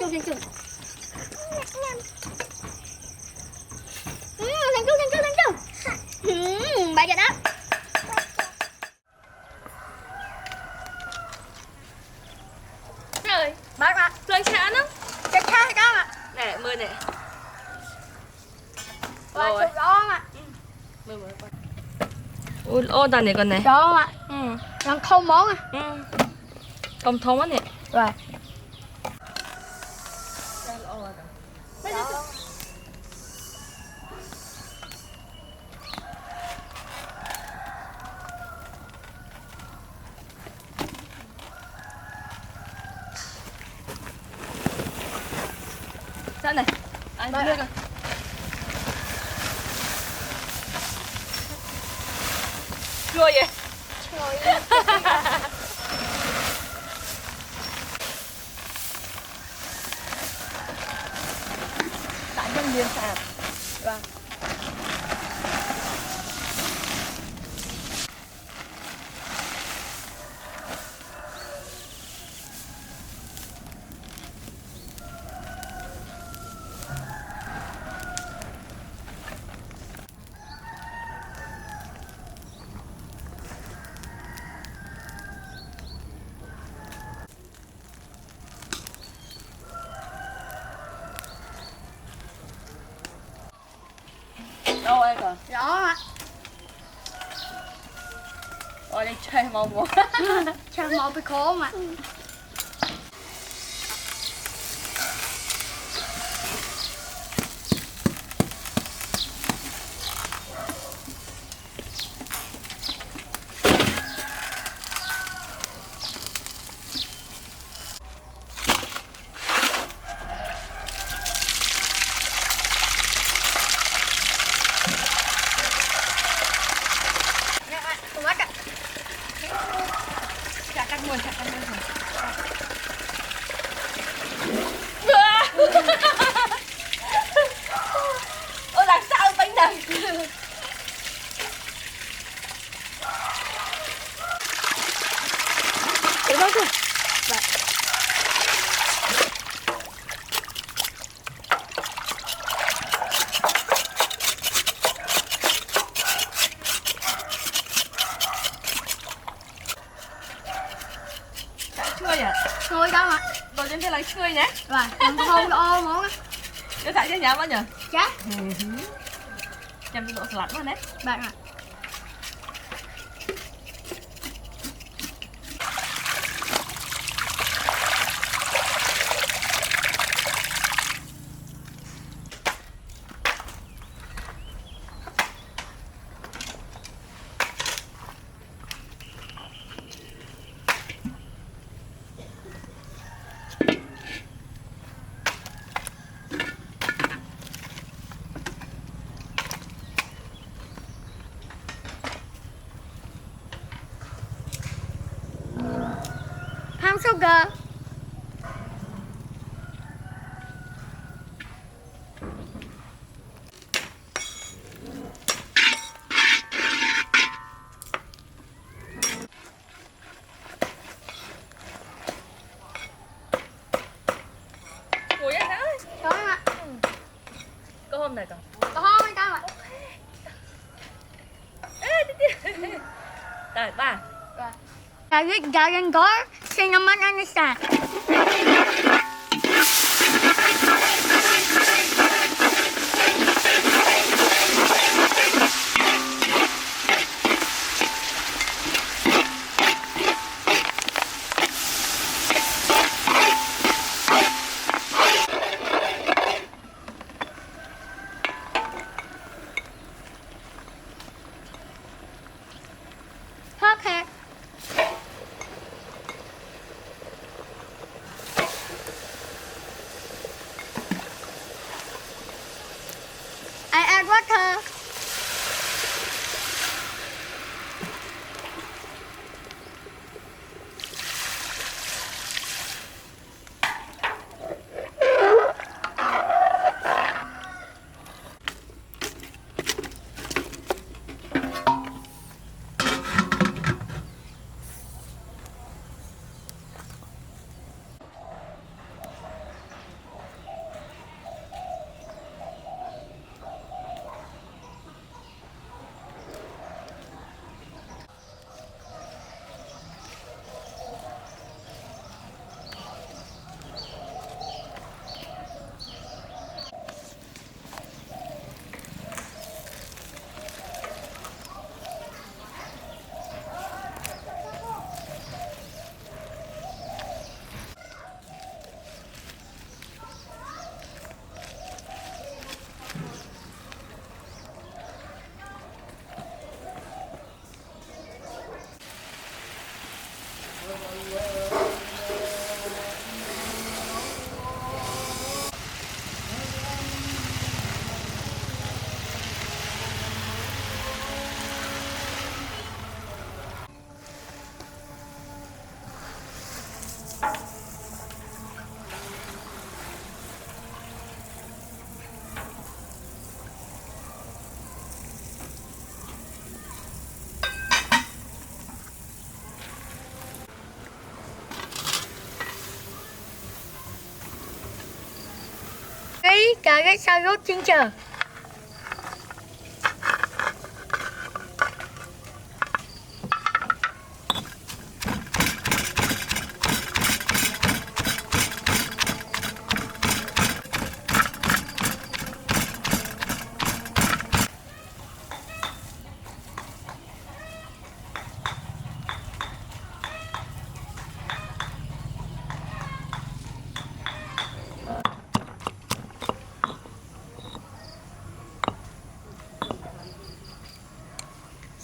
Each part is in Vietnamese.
chung thành chung. Thành chung. Bà giờ đó. Rồi, Bác ạ. lần chán á. Chắc chắn các ạ. Nè, mời nè. Và Rồi. chụp đó ạ. Mời con. Ô, tao này con này. Đó ạ. Ừ. Đang không món à. Ừ. Không thông á nè. Rồi. Đó. Sao này? Anh đưa coi. Chua vậy? Trời ơi. Tại nhân viên sạp. Vâng. Đâu em còn? Đó ạ. Rồi đi chơi mong muốn. Cho một cái khổ mà. Mắt ạ. Chặt cắt luôn. Ôi làm sao bánh này? Ủa đó kìa. Vậy. Chơi à? Thôi đâu ạ. Rồi trên đây là chơi nhé. Rồi, còn không ô món á. Cho tại cho nhà bao nhỉ? Chắc. Chăm độ salad luôn đấy. Bạn ạ. Ham sugar. Ngồi vậy hả? Đó ạ. Có hôm này còn. Có hôm hay không ạ? Ê, đi. Rồi, ba. Rồi. Gà gan có xin năm mắt anh sạc. garlic shallot ginger.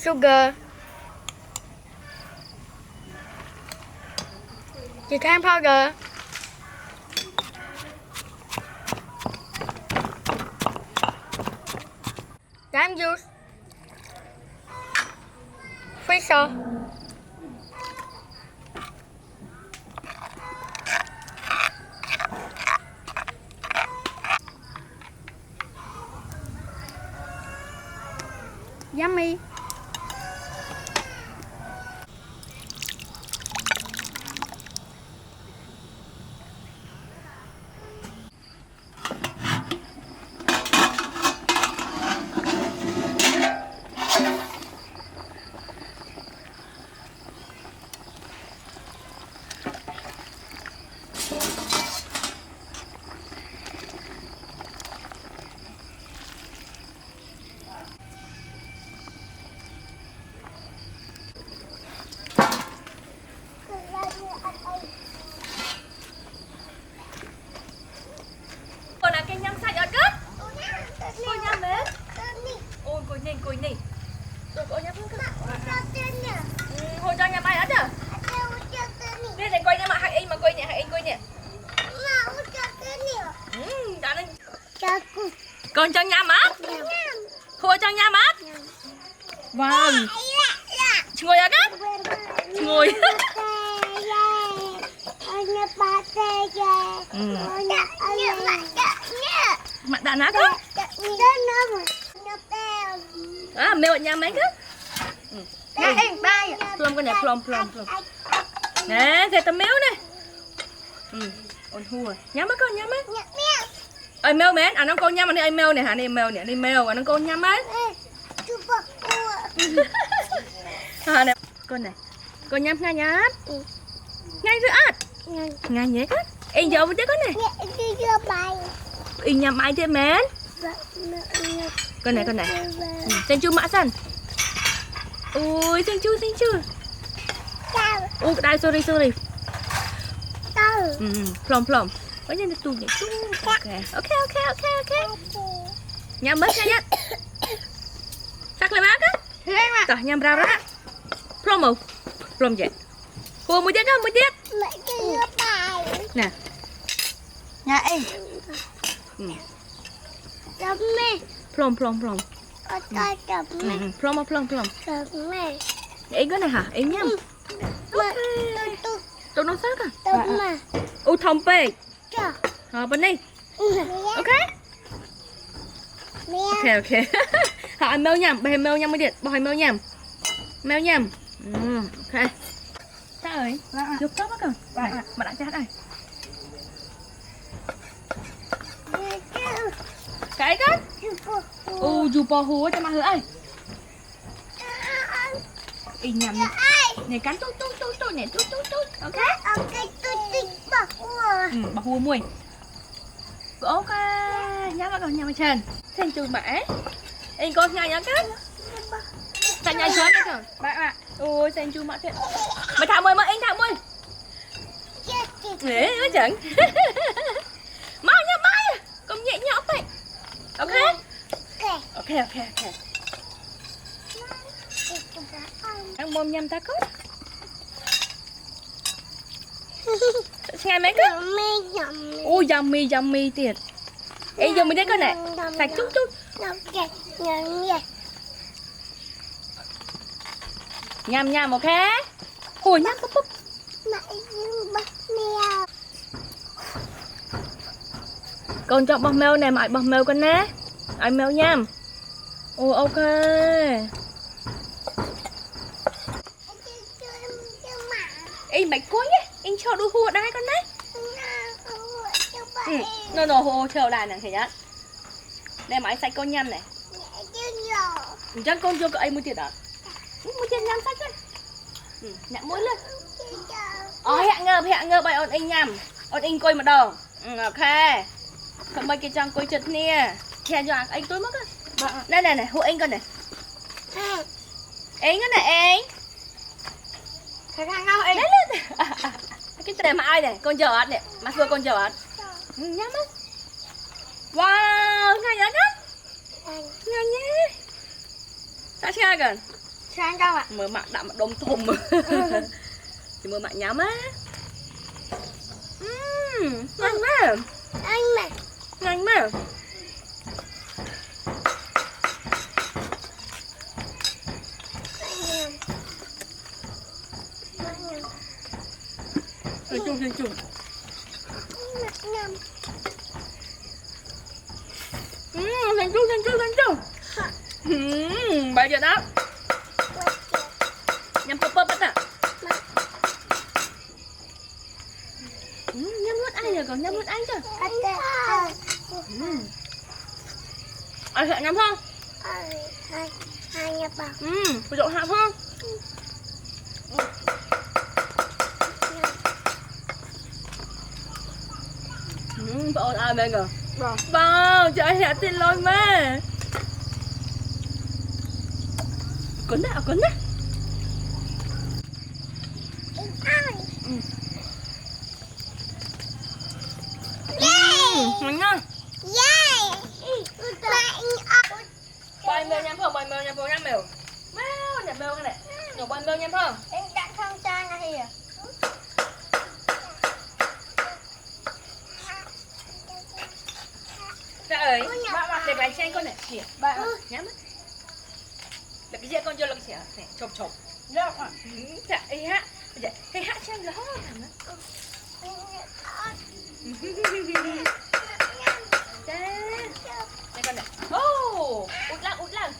Sugar, Japan powder, lime juice, fish sauce, yummy. Còn là cái nhâm sạch ở cất. Cô nhâm đấy. Ôi cô nhìn. Rồi cô nhâm không? Hồi cho nhà bay ở chưa? Đây này coi nha mà hai anh mà coi nhẹ đã lên. Con cho nhâm á? Hồi cho nhâm á? Vâng. Ngồi ở cất. Ngồi. Mặt đàn á cất. À, mèo ở nhà mấy cất. Plum con này, plum. Nè, thế tao méo này. Ôn hùa. Nhắm á con, nhắm á. Ơi mèo mến, anh con nhắm anh đi mèo này hả? Đi mèo nè, đi mèo, anh con nhắm á. À nè, con này. Con nhắm ngay nhát. Ngay rồi át. Ngay nhé cất. Ê giờ một tí con này. Ê nhắm ai thế mến? Con này. Sen chu mã sần. Ôi sen chu. Ôi đây sorry. Plum. Có nhân tu nhỉ. Ok. Nhắm bớt nha nhá. Sắc lại bác á. Tỏ nhắm rau đó. Plum vậy. Hùa một tiết. Nè. Nhà em. Plum. Plum. Em cái này hả? Em nhắm. Tôi nó sắc à? Ô thông bê. Bên đây. Ok. Họ mèo nhầm, bè mèo nhầm mới điện, bò mèo nhầm. Ok. Sao rồi? Dục tóc á cơ. Mà đã chết này. Cái đó. Dù bò hú cho mà hứa ơi. Ý nhầm nè. Này cắn tốt nè, tốt. Ok. Bò hú mùi. Ok. Nhắm vào nhắm vào chân. Thành chùi mã. Anh con ngay nhá cắt. Sao nhai chó đấy cơ. Bạn ạ. Ôi thành chùi mã thiệt. Mày thả mùi mà anh thả mùi. Nè, nó chẳng. Mau nha mai. Con nhẹ nhõm vậy. Ok. Ăn bom nhâm ta có. Nghe mấy cái. Ôi yummy tiệt. Ê giờ mình thấy con này. Sạch chút. Nhâm ok. Hồi nhâm búp. Con chọn bọc mèo này mà bọc mèo con nè. Ai mèo nhâm. Ồ ok. Ê mày cuối nhé. Anh cho đu hùa đây con đấy. Nó hô chờ lại nè thì nhá. Đây mà anh xách con nhâm này. Chắc con cho cái mua tiền đó. Mua tiền nhâm xách đấy. Nhặt mũi lên. Hẹn ngơ bài ôn anh nhầm. Ôn anh coi mà đâu. Ok. Còn mấy cái trang coi chật nè. Khen cho anh tôi mất á. Đây này hô anh con này. Anh con này anh. Thật ra ngao em. Đấy lên. Cái này mà ai này, con chờ ăn này. Mà xưa con chờ ăn. Nhắm á. Wow, ngon nhá. Ngon nhé. Sao chưa gần? Sang đâu ạ? Mở mạng đạm đông thùng. Thì mở mạng nhắm á. Ngon quá. Anh mà. Ngon quá. Chung. Thành chung. Bao giờ đó. Nhâm bắp á. Nhâm nuốt ai rồi còn nhâm nuốt anh cơ. Ai sợ nhâm không? Hai nhập vào. Có rộng hạp không? Bà ơn ai bên kìa. Wow, trời hẹn tiền lôi mà. Cuốn đấy. Ngon nha. Bòi mèo nhắm không? Nhắm mèo. Nhắm mèo cái này. Nhổ bòi mèo nhắm không? Em đặt không trang ra thì à? Dạ ơi, để lại cho anh con này. Kìa, nhắm á. Để cái dĩa con cho lông xẻ này, chộp. Được ạ. Dạ, ấy hát. Hay hát cho anh đó thằng á. Đây con này. Út lăng.